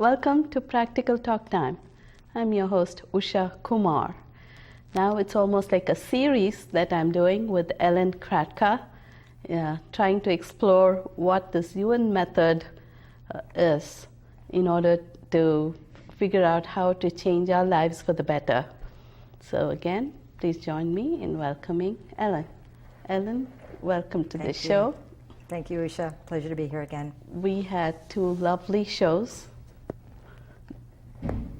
Welcome to Practical Talk Time. I'm your host, Usha Kumar. Now it's almost like a series that I'm doing with Kratka, trying to explore what this Yuen method is in order to figure out how to change our lives for the better. So again, please join me in welcoming Ellen. Ellen, welcome to the show. Thank you, Usha. Pleasure to be here again. We had two lovely shows,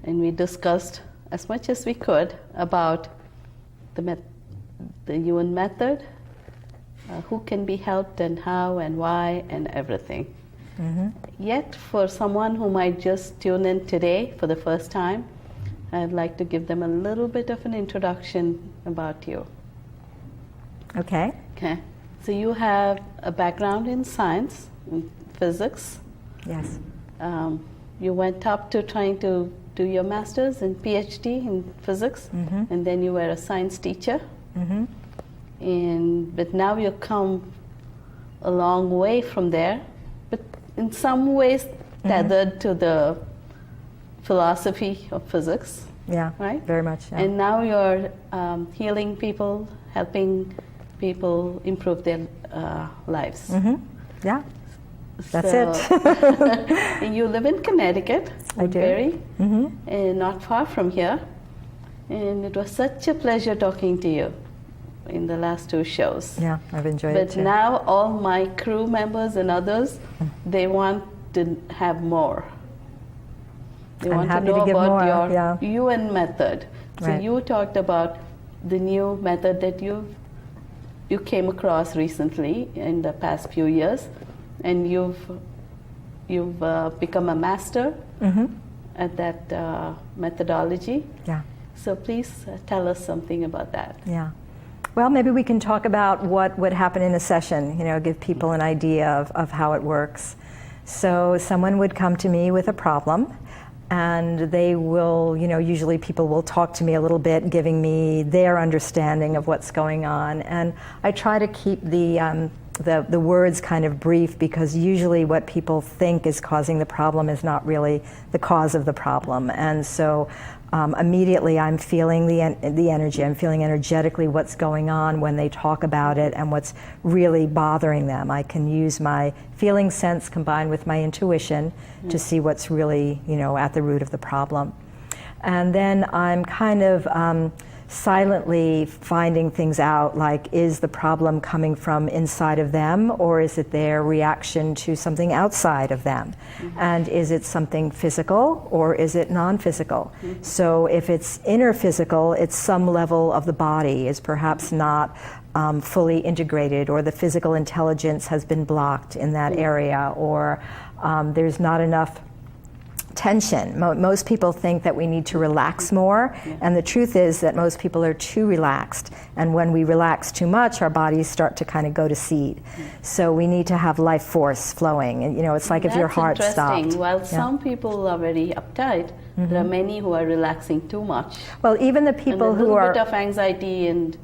and we discussed as much as we could about the Yuen method, who can be helped and how and why and everything. Mm-hmm. Yet, for someone who might just tune in today for the first time, I'd like to give them a little bit of an introduction about you. Okay. So you have a background in science, in physics. Yes. You went up to trying to do your master's and PhD in physics, mm-hmm. and then you were a science teacher. Mm-hmm. But now you've come a long way from there, but in some ways tethered to the philosophy of physics. Yeah, right? Very much. Yeah. And now you're healing people, helping people improve their lives. Mm-hmm. Yeah. That's it. And you live in Connecticut, I do. Mm-hmm. And not far from here. And it was such a pleasure talking to you in the last two shows. Yeah, I've enjoyed it too. But now all my crew members and others, they want to have more. They want to know about your Yuen method. So right. You talked about the new method that you came across recently in the past few years. And you've become a master at that methodology. Yeah. So please tell us something about that. Yeah. Well, maybe we can talk about what would happen in a session, give people an idea of how it works. So someone would come to me with a problem, and they will, usually people will talk to me a little bit, giving me their understanding of what's going on. And I try to keep the words kind of brief, because usually what people think is causing the problem is not really the cause of the problem. And so immediately I'm feeling the energy, I'm feeling energetically what's going on when they talk about it and what's really bothering them. I can use my feeling sense combined with my intuition to see what's really, at the root of the problem. And then I'm kind of silently finding things out, like, is the problem coming from inside of them, or is it their reaction to something outside of them? Mm-hmm. And is it something physical, or is it non-physical? Mm-hmm. So if it's inner physical, it's some level of the body is perhaps not fully integrated, or the physical intelligence has been blocked in that area, or there's not enough tension. Most people think that we need to relax more, and the truth is that most people are too relaxed, and when we relax too much, our bodies start to kind of go to seed. So we need to have life force flowing, and it's like if your heart stopped. While some people are very uptight, there are many who are relaxing too much. Well, even the people who are... a little bit of anxiety and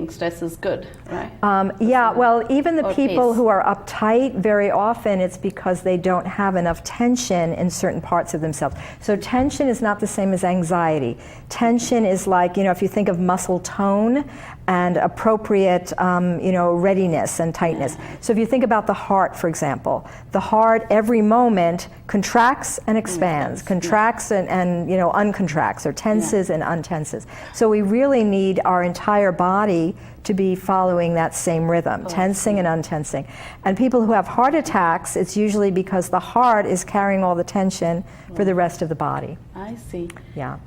stress is good, right? Well, even the people who are uptight, very often it's because they don't have enough tension in certain parts of themselves. So tension is not the same as anxiety. Tension is like, if you think of muscle tone and appropriate, readiness and tightness. So if you think about the heart, for example, the heart every moment contracts and expands, contracts and uncontracts, or tenses and untenses. So we really need our entire body to be following that same rhythm, tensing and untensing. And people who have heart attacks, it's usually because the heart is carrying all the tension for the rest of the body. I see. Yeah.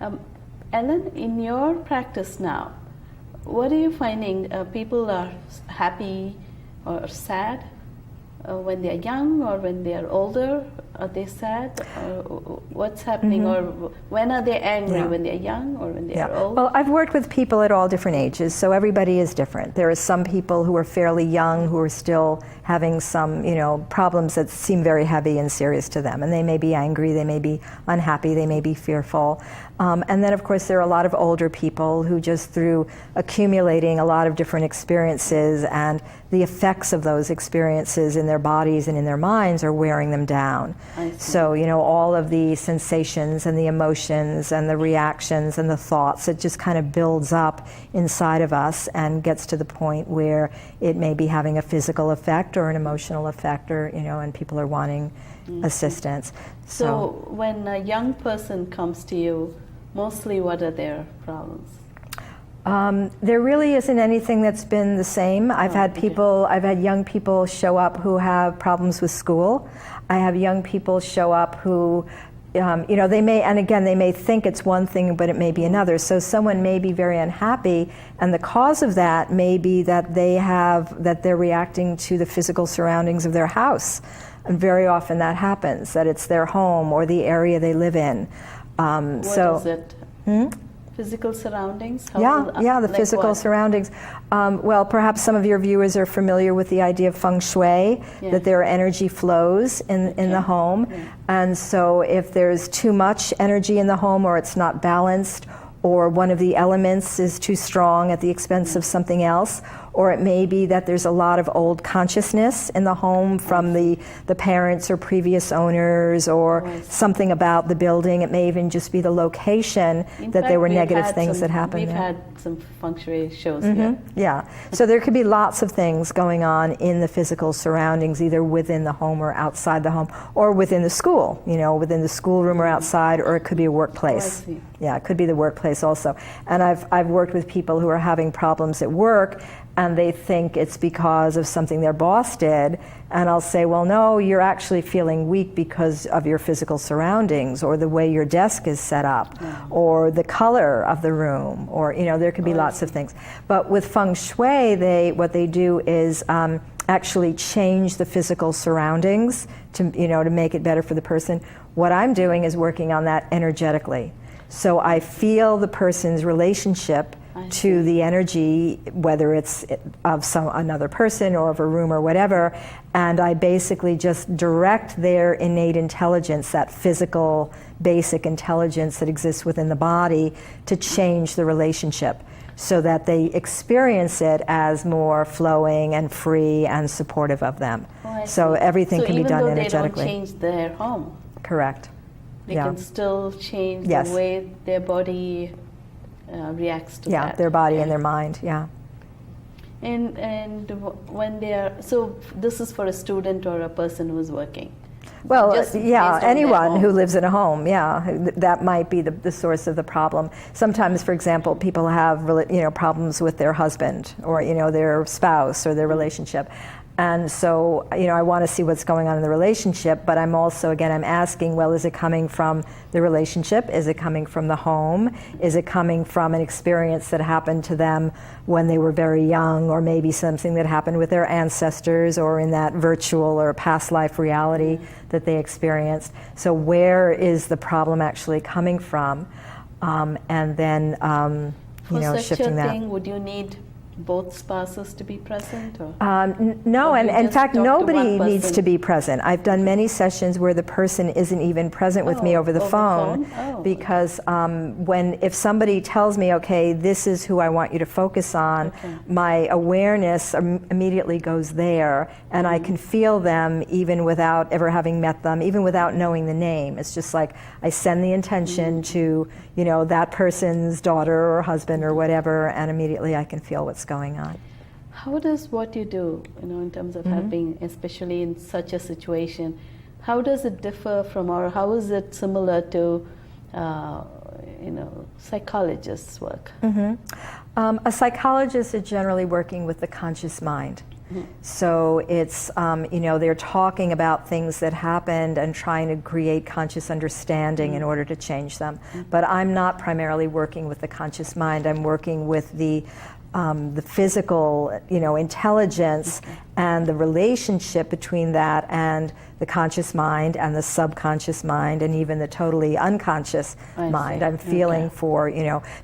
Ellen, in your practice now, what are you finding? People are happy or sad when they're young, or when they're older? Are they sad? Or what's happening? Or when are they angry? When they're young or when they're old? Well, I've worked with people at all different ages, so everybody is different. There are some people who are fairly young who are still having some, problems that seem very heavy and serious to them, and they may be angry, they may be unhappy, they may be fearful. And then, of course, there are a lot of older people who, just through accumulating a lot of different experiences and the effects of those experiences in their bodies and in their minds, are wearing them down. So, all of the sensations and the emotions and the reactions and the thoughts, it just kind of builds up inside of us and gets to the point where it may be having a physical effect or an emotional effect, or, and people are wanting assistance. So when a young person comes to you, mostly what are their problems? There really isn't anything that's been the same. I've had young people show up who have problems with school. I have young people show up who, they may think it's one thing, but it may be another. So someone may be very unhappy, and the cause of that may be that they're reacting to the physical surroundings of their house. And very often that happens, that it's their home or the area they live in. What is it? Physical surroundings? The physical surroundings. Well, perhaps some of your viewers are familiar with the idea of feng shui, that there are energy flows in the home. And so if there's too much energy in the home, or it's not balanced, or one of the elements is too strong at the expense of something else, or it may be that there's a lot of old consciousness in the home from the parents or previous owners, or something about the building. It may even just be the location, that there were negative things that happened there. We've had some feng shui shows here. Yeah, so there could be lots of things going on in the physical surroundings, either within the home or outside the home, or within the school, within the schoolroom or outside, or it could be a workplace. Oh, I see. Yeah, it could be the workplace also. And I've worked with people who are having problems at work, and they think it's because of something their boss did, and I'll say, well, no, you're actually feeling weak because of your physical surroundings, or the way your desk is set up, or the color of the room, or there could be lots of things. But with feng shui, what they do is actually change the physical surroundings to make it better for the person. What I'm doing is working on that energetically. So I feel the person's relationship to the energy, whether it's of another person or of a room or whatever, and I basically just direct their innate intelligence, that physical basic intelligence that exists within the body, to change the relationship so that they experience it as more flowing and free and supportive of them. So everything can be done energetically. So even though they don't change their home, correct. They can still change the way their body reacts to that. Yeah, their body and their mind, And when they are, so this is for a student or a person who's working? Well, anyone who lives in a home, that might be the source of the problem. Sometimes, for example, people have problems with their husband, or their spouse, or their relationship. And so, I want to see what's going on in the relationship, but I'm also, I'm asking, well, is it coming from the relationship? Is it coming from the home? Is it coming from an experience that happened to them when they were very young, or maybe something that happened with their ancestors, or in that virtual or past life reality that they experienced? So where is the problem actually coming from? And then, for such shifting a thing, would you need both spouses to be present? Or? No, and in fact, nobody needs to be present. I've done many sessions where the person isn't even present with me over the phone. Because if somebody tells me, okay, this is who I want you to focus on, my awareness immediately goes there, and I can feel them even without ever having met them, even without knowing the name. It's just like I send the intention to, that person's daughter or husband or whatever, and immediately I can feel what's going on. How does what you do, in terms of helping, especially in such a situation, how does it differ from, or how is it similar to, psychologists' work? A psychologist is generally working with the conscious mind. So it's, they're talking about things that happened and trying to create conscious understanding in order to change them. But I'm not primarily working with the conscious mind. I'm working with the physical, intelligence and the relationship between that and the conscious mind and the subconscious mind and even the totally unconscious mind. I'm feeling for,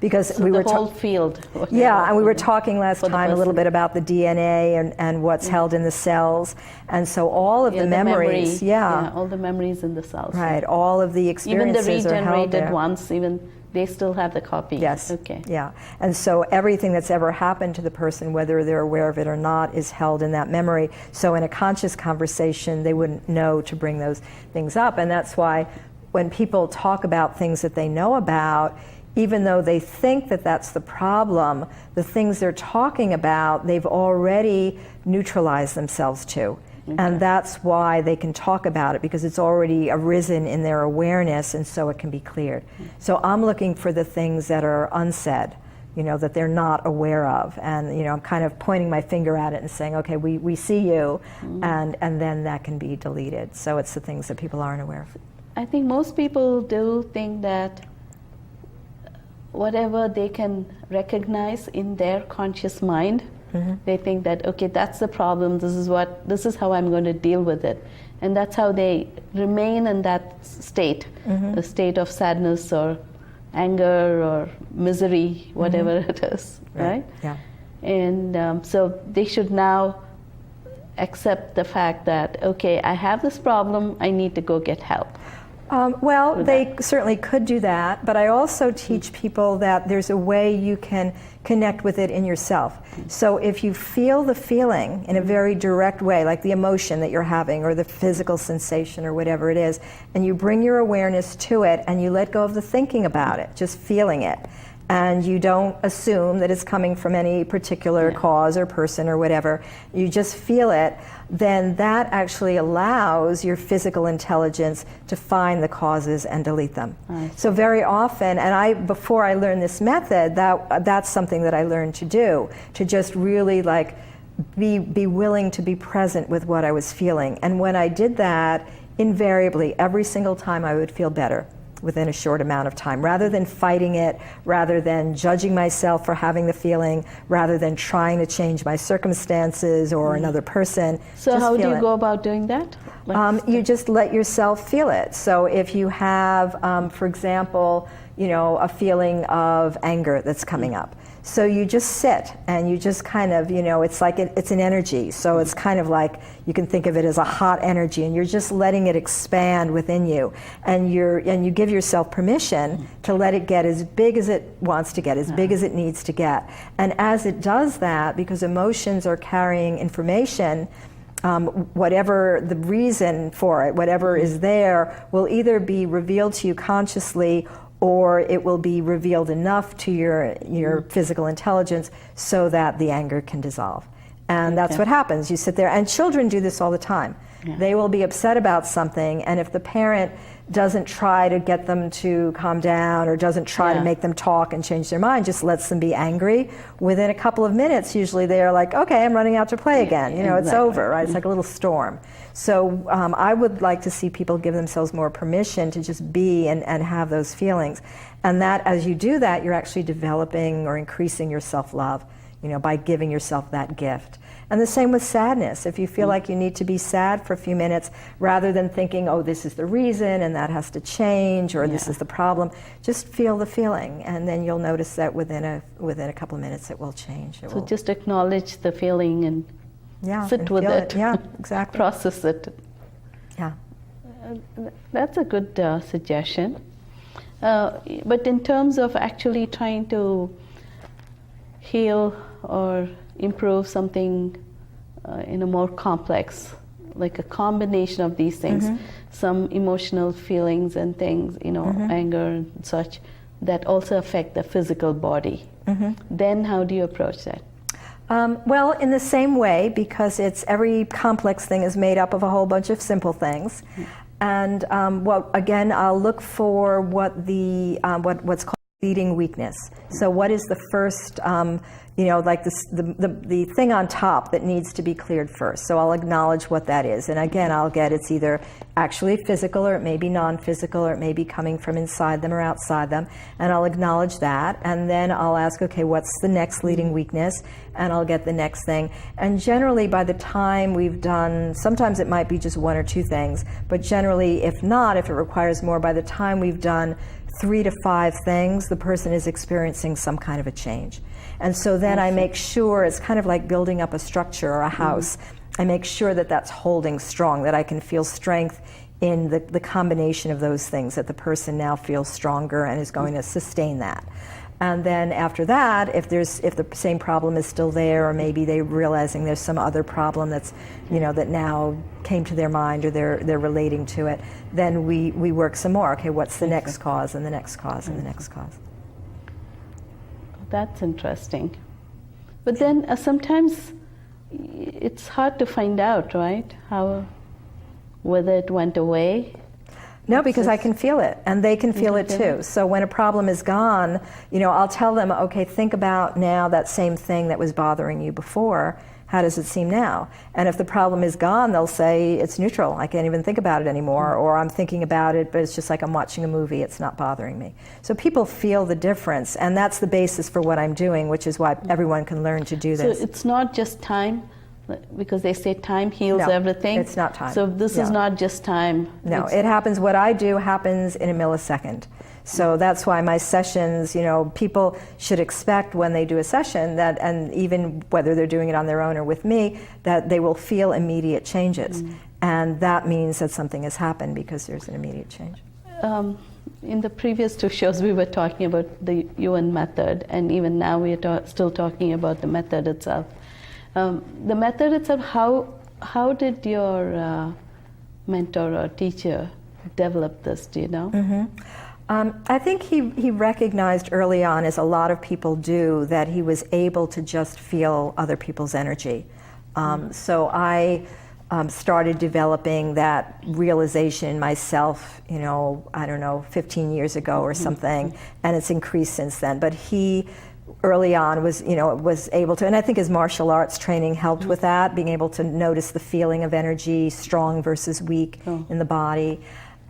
because so we were the whole field. And we were talking last time a little bit about the DNA and what's held in the cells, and so all of the memories, all the memories in the cells. Right, all of the experiences even the are held there. regenerated ones, even they still have the copy. Yes. Okay. Yeah. And so everything that's ever happened to the person, whether they're aware of it or not, is held in that memory. So in a conscious conversation, they wouldn't know know to bring those things up. And that's why when people talk about things that they know about, even though they think that that's the problem, the things they're talking about, they've already neutralized themselves to. Okay. And that's why they can talk about it, because it's already arisen in their awareness, and so it can be cleared. So I'm looking for the things that are unsaid, that they're not aware of. And, I'm kind of pointing my finger at it and saying, okay, we see you, and then that can be deleted. So it's the things that people aren't aware of. I think most people do think that whatever they can recognize in their conscious mind, they think that, okay, that's the problem, this is how I'm going to deal with it. And that's how they remain in that state, the state of sadness or anger or misery, whatever it is, right? Yeah. And so they should now accept the fact that, okay, I have this problem, I need to go get help. They certainly could do that, but I also teach people that there's a way you can connect with it in yourself. So if you feel the feeling in a very direct way, like the emotion that you're having or the physical sensation or whatever it is, and you bring your awareness to it and you let go of the thinking about it, just feeling it, and you don't assume that it's coming from any particular cause or person or whatever, you just feel it, then that actually allows your physical intelligence to find the causes and delete them. So very often, and before I learned this method, that's something that I learned to do, to just really be willing to be present with what I was feeling. And when I did that, invariably, every single time I would feel better within a short amount of time, rather than fighting it, rather than judging myself for having the feeling, rather than trying to change my circumstances or another person. So how do you go about doing that? You just let yourself feel it. So if you have, for example, a feeling of anger that's coming up, so you just sit and you just kind of, it's like it's an energy. So it's kind of like, you can think of it as a hot energy, and you're just letting it expand within you. And you give yourself permission to let it get as big as it wants to get, as big as it needs to get. And as it does that, because emotions are carrying information, whatever the reason for it, whatever is there, will either be revealed to you consciously, or it will be revealed enough to your physical intelligence so that the anger can dissolve. And that's what happens. You sit there, and children do this all the time. Yeah. They will be upset about something, and if the parent doesn't try to get them to calm down or doesn't try to make them talk and change their mind, just lets them be angry, within a couple of minutes, usually they are like, okay, I'm running out to play again. It's over, right? It's like a little storm. So I would like to see people give themselves more permission to just be and have those feelings. And that, as you do that, you're actually developing or increasing your self-love, by giving yourself that gift. And the same with sadness. If you feel like you need to be sad for a few minutes, rather than thinking, oh, this is the reason and that has to change, or this is the problem, just feel the feeling, and then you'll notice that within a couple of minutes it will change. So just acknowledge the feeling and sit with it. Yeah, exactly. Process it. Yeah. That's a good suggestion. But in terms of actually trying to heal or improve something in a more complex, like a combination of these things, some emotional feelings and things, anger and such, that also affect the physical body. Then how do you approach that? Well, in the same way, because every complex thing is made up of a whole bunch of simple things. And again, I'll look for what's called leading weakness. So what is the first, like the thing on top that needs to be cleared first. So I'll acknowledge what that is. And again, I'll get it's either actually physical, or it may be non-physical, or it may be coming from inside them or outside them. And I'll acknowledge that. And then I'll ask, okay, what's the next leading weakness? And I'll get the next thing. And generally, by the time we've done, sometimes it might be just one or two things, but generally, if it requires more, by the time we've done 3 to 5 things, the person is experiencing some kind of a change. And so then I make sure, it's kind of like building up a structure or a house. I make sure that that's holding strong, that I can feel strength in the combination of those things, that the person now feels stronger and is going to sustain that. And then after that, if the same problem is still there, or maybe they're realizing there's some other problem that's, that now came to their mind, or they're relating to it, then we work some more. Okay, what's the next cause, and the next cause, and the next cause. That's interesting. But then sometimes it's hard to find out, right? Whether it went away. No, because I can feel it, and they can feel it too. So when a problem is gone, I'll tell them, okay, think about now that same thing that was bothering you before. How does it seem now? And if the problem is gone, they'll say, it's neutral. I can't even think about it anymore. Or I'm thinking about it, but it's just like I'm watching a movie. It's not bothering me. So people feel the difference, and that's the basis for what I'm doing, which is why everyone can learn to do this. So it's not just time, because they say time heals everything. It's not time. So this is not just time. No, it happens. What I do happens in a millisecond. So that's why my sessions, people should expect when they do a session that, and even whether they're doing it on their own or with me, that they will feel immediate changes. And that means that something has happened because there's an immediate change. In the previous 2 shows, we were talking about the Yuen method, and even now we are still talking about the method itself. The method itself, how did your mentor or teacher develop this, do you know? I think he recognized early on, as a lot of people do, that he was able to just feel other people's energy. So I started developing that realization myself, I don't know, 15 years ago or something, and it's increased since then. But he early on was able to, and I think his martial arts training helped with that, being able to notice the feeling of energy, strong versus weak in the body.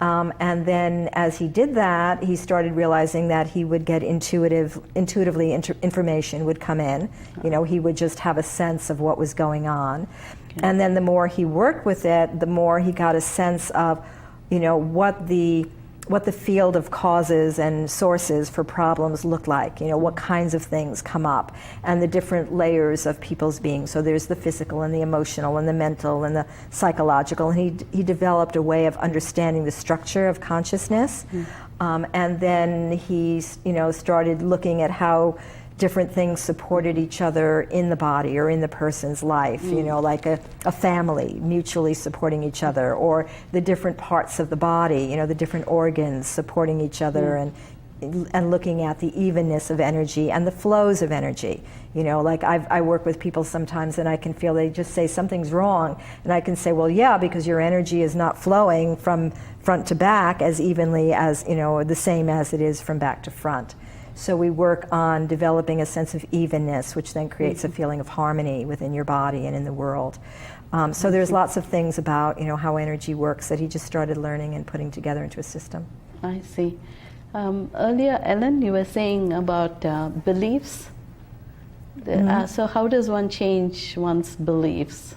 And then as he did that, he started realizing that he would get intuitively information would come in. He would just have a sense of what was going on. And then the more he worked with it, the more he got a sense of, what the field of causes and sources for problems look like, what kinds of things come up, and the different layers of people's being. So there's the physical and the emotional and the mental and the psychological, and he developed a way of understanding the structure of consciousness. And then he started looking at how different things supported each other in the body or in the person's life, like a family mutually supporting each other, or the different parts of the body, the different organs supporting each other, and looking at the evenness of energy and the flows of energy. Like I work with people sometimes, and I can feel they just say something's wrong, and I can say, well, yeah, because your energy is not flowing from front to back as evenly as, the same as it is from back to front. So we work on developing a sense of evenness, which then creates a feeling of harmony within your body and in the world. So there's lots of things about how energy works that he just started learning and putting together into a system. I see. Earlier, Ellen, you were saying about beliefs. So how does one change one's beliefs?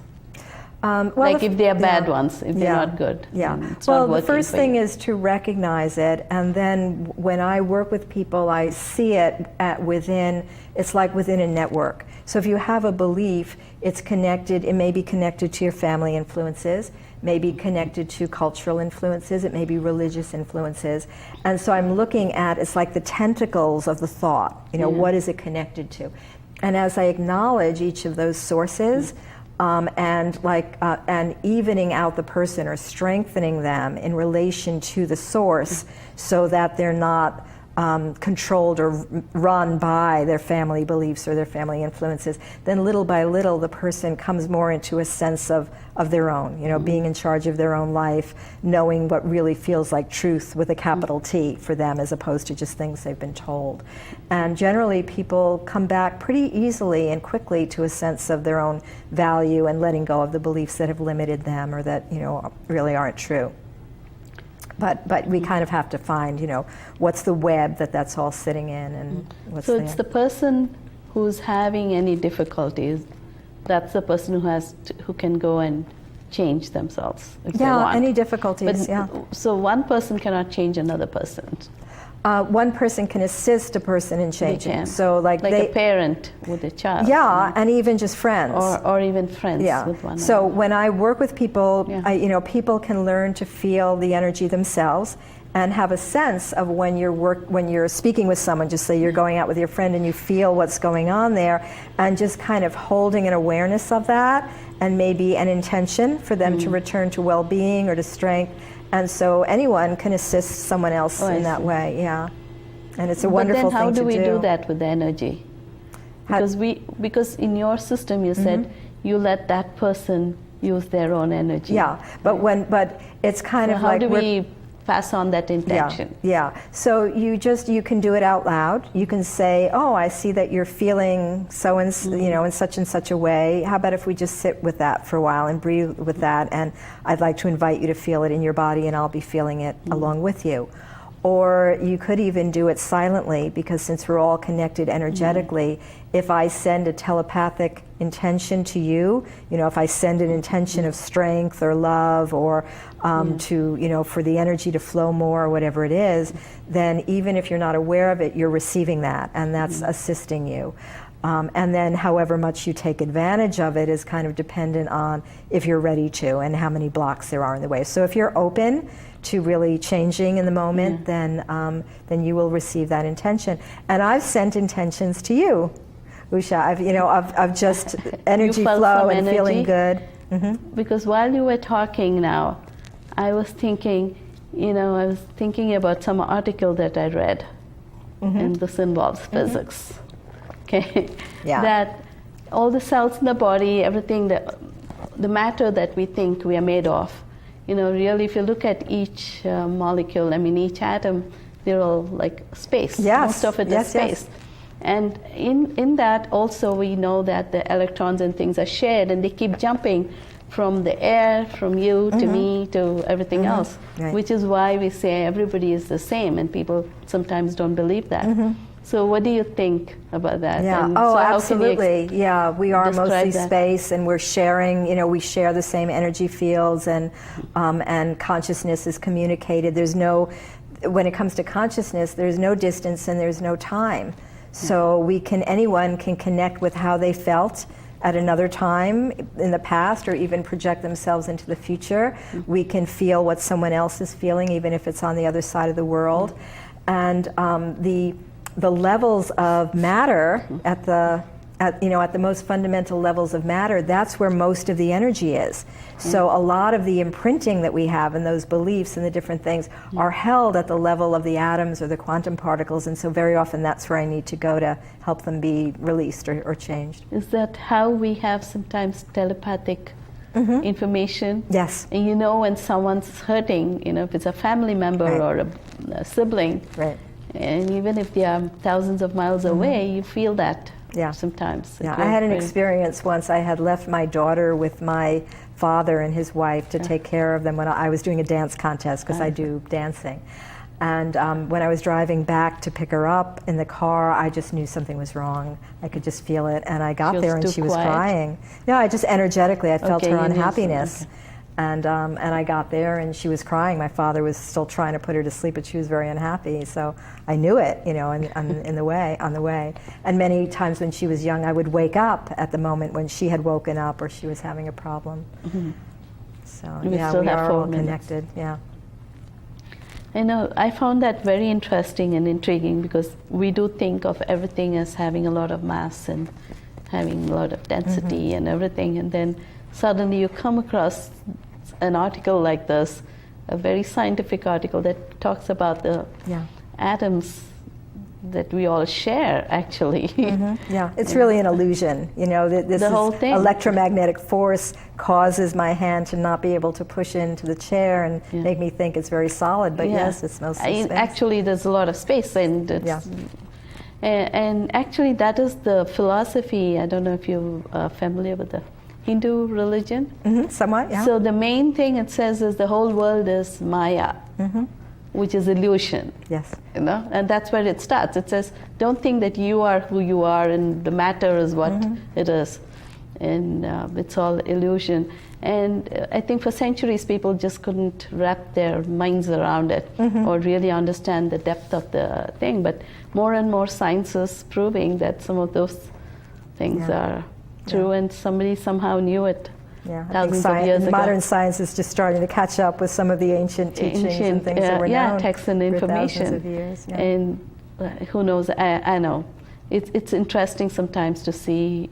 If they are bad ones, if they're not good. Well, the first thing is to recognize it, and then when I work with people, I see it it's like within a network. So if you have a belief, it may be connected to your family influences, may be connected to cultural influences, it may be religious influences. And so I'm looking at, it's like the tentacles of the thought, what is it connected to? And as I acknowledge each of those sources, and evening out the person or strengthening them in relation to the source, so that they're not controlled or run by their family beliefs or their family influences, then little by little the person comes more into a sense of their own, being in charge of their own life, knowing what really feels like truth with a capital T for them, as opposed to just things they've been told. And generally people come back pretty easily and quickly to a sense of their own value and letting go of the beliefs that have limited them or that really aren't true. But we kind of have to find, what's the web that's all sitting in, and what's So it's the person who's having any difficulties, that's the person who can go and change themselves if they want. Any difficulties, So one person cannot change another person. One person can assist a person in changing. So like a parent with a child. Yeah, and even just friends. Or even friends with one another. So when I work with people, people can learn to feel the energy themselves and have a sense of when you're speaking with someone, just say you're going out with your friend and you feel what's going on there, and just kind of holding an awareness of that, and maybe an intention for them to return to well-being or to strength. And so anyone can assist someone else in that way, And it's a wonderful thing to do. But then how do we do that with the energy? Because in your system you said you let that person use their own energy. Yeah, but it's kind of like... How do we pass on that intention? Yeah. So you can do it out loud. You can say, "Oh, I see that you're feeling so in such and such a way. How about if we just sit with that for a while and breathe with that? And I'd like to invite you to feel it in your body, and I'll be feeling it along with you." Or you could even do it silently, because since we're all connected energetically, if I send a telepathic intention to you, if I send an intention of strength or love or for the energy to flow more or whatever it is, then even if you're not aware of it, you're receiving that, and that's assisting you. And then however much you take advantage of it is kind of dependent on if you're ready to and how many blocks there are in the way. So if you're open to really changing in the moment, then you will receive that intention. And I've sent intentions to you, Usha. I've just energy flow and energy, feeling good. Because while you were talking now, I was thinking, about some article that I read, and this involves physics. Okay, that all the cells in the body, everything, the matter that we think we are made of, really, if you look at each molecule, each atom, they're all like space. Yes. Most of it is space. Yes. And in that also we know that the electrons and things are shared, and they keep jumping from the air, from you to me to everything else, which is why we say everybody is the same, and people sometimes don't believe that. So what do you think about that? Yeah. So absolutely. Yeah, we are mostly space, and we're sharing. We share the same energy fields, and consciousness is communicated. When it comes to consciousness, there's no distance and there's no time. So anyone can connect with how they felt at another time in the past, or even project themselves into the future. We can feel what someone else is feeling, even if it's on the other side of the world. And the levels of matter at the most fundamental levels of matter, that's where most of the energy is. So a lot of the imprinting that we have and those beliefs and the different things are held at the level of the atoms or the quantum particles, and so very often that's where I need to go to help them be released or changed. Is that how we have sometimes telepathic information? Yes. And when someone's hurting, if it's a family member or a sibling, and even if they are thousands of miles away, you feel that sometimes. Yeah, I had an experience once. I had left my daughter with my father and his wife to take care of them when I was doing a dance contest, because I do dancing. And when I was driving back to pick her up in the car, I just knew something was wrong. I could just feel it. And I got there and she was crying. No, I just energetically, I felt her unhappiness. And I got there and she was crying. My father was still trying to put her to sleep, but she was very unhappy. So I knew it, on the way. And many times when she was young, I would wake up at the moment when she had woken up or she was having a problem. So we are all connected. Yeah. I found that very interesting and intriguing, because we do think of everything as having a lot of mass and having a lot of density and everything, and then suddenly you come across an article like this, a very scientific article that talks about the atoms that we all share, actually. Yeah, it's really an illusion. This the whole thing. Electromagnetic force causes my hand to not be able to push into the chair and make me think it's very solid, but yes, it's mostly space. Actually, there's a lot of space, and it's, and actually that is the philosophy. I don't know if you're familiar with the Hindu religion. Somewhat, yeah. So the main thing it says is the whole world is Maya, which is illusion. Yes. And that's where it starts. It says, don't think that you are who you are and the matter is what it is. and it's all illusion. And I think for centuries people just couldn't wrap their minds around it or really understand the depth of the thing. But more and more science is proving that some of those things are true, and somebody somehow knew it. Yeah, thousands of years ago. Modern science is just starting to catch up with some of the ancient teachings and things that were known texts and information. For thousands of years. Yeah. And who knows? I know. It's interesting sometimes to see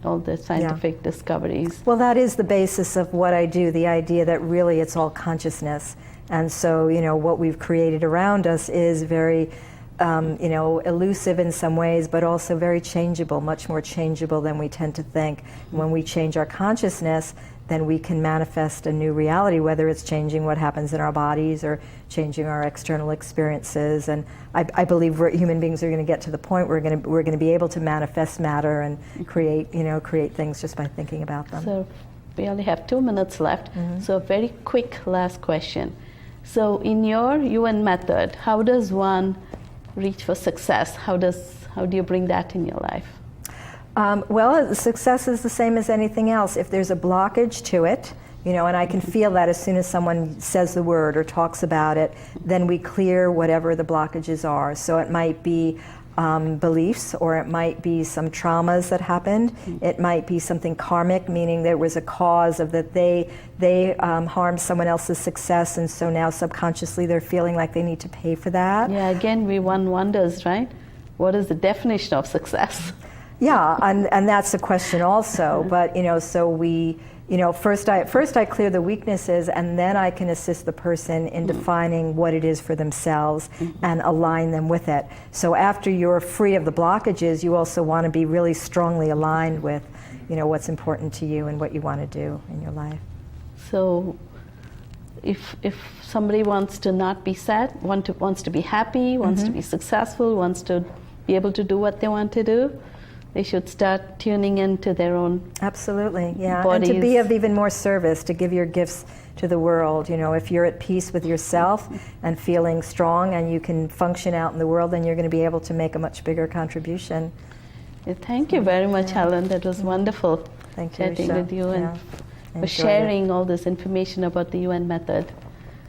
all the scientific discoveries. Well, that is the basis of what I do, the idea that really it's all consciousness. And so, what we've created around us is very, elusive in some ways, but also very changeable, much more changeable than we tend to think. When we change our consciousness, then we can manifest a new reality, whether it's changing what happens in our bodies or changing our external experiences. And I believe human beings are going to get to the point where we're going to be able to manifest matter and create things just by thinking about them. So we only have 2 minutes left. So a very quick last question. So in your Yuen method, how does one reach for success? How do you bring that in your life? Well, success is the same as anything else. If there's a blockage to it, and I can feel that as soon as someone says the word or talks about it, then we clear whatever the blockages are. So it might be beliefs, or it might be some traumas that happened. It might be something karmic, meaning there was a cause of that they harmed someone else's success, and so now subconsciously they're feeling like they need to pay for that. Yeah, again, one wonders, right? What is the definition of success? Yeah, and that's a question also. But so we, first I clear the weaknesses, and then I can assist the person in defining what it is for themselves and align them with it. So after you're free of the blockages, you also want to be really strongly aligned with, what's important to you and what you want to do in your life. So, if somebody wants to not be sad, wants to be happy, wants to be successful, wants to be able to do what they want to do, they should start tuning into their own Absolutely, yeah. bodies. And to be of even more service, to give your gifts to the world. If you're at peace with yourself and feeling strong and you can function out in the world, then you're going to be able to make a much bigger contribution. Thank you very much, Helen. That was wonderful. Thank you, chatting Usha. with you and for sharing all this information about the Yuen method.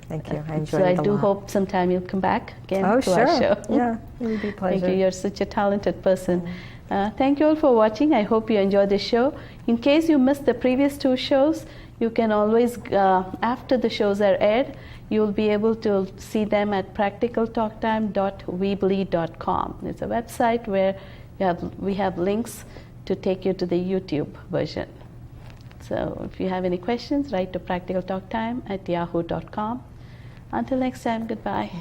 Thank you. I enjoyed it. it So I do hope sometime you'll come back again to our show. Yeah, it would be a pleasure. Thank you. You're such a talented person. Thank you all for watching. I hope you enjoyed this show. In case you missed the previous 2 shows, you can always, after the shows are aired, you'll be able to see them at practicaltalktime.weebly.com. It's a website where we have links to take you to the YouTube version. So if you have any questions, write to practicaltalktime@yahoo.com. Until next time, goodbye.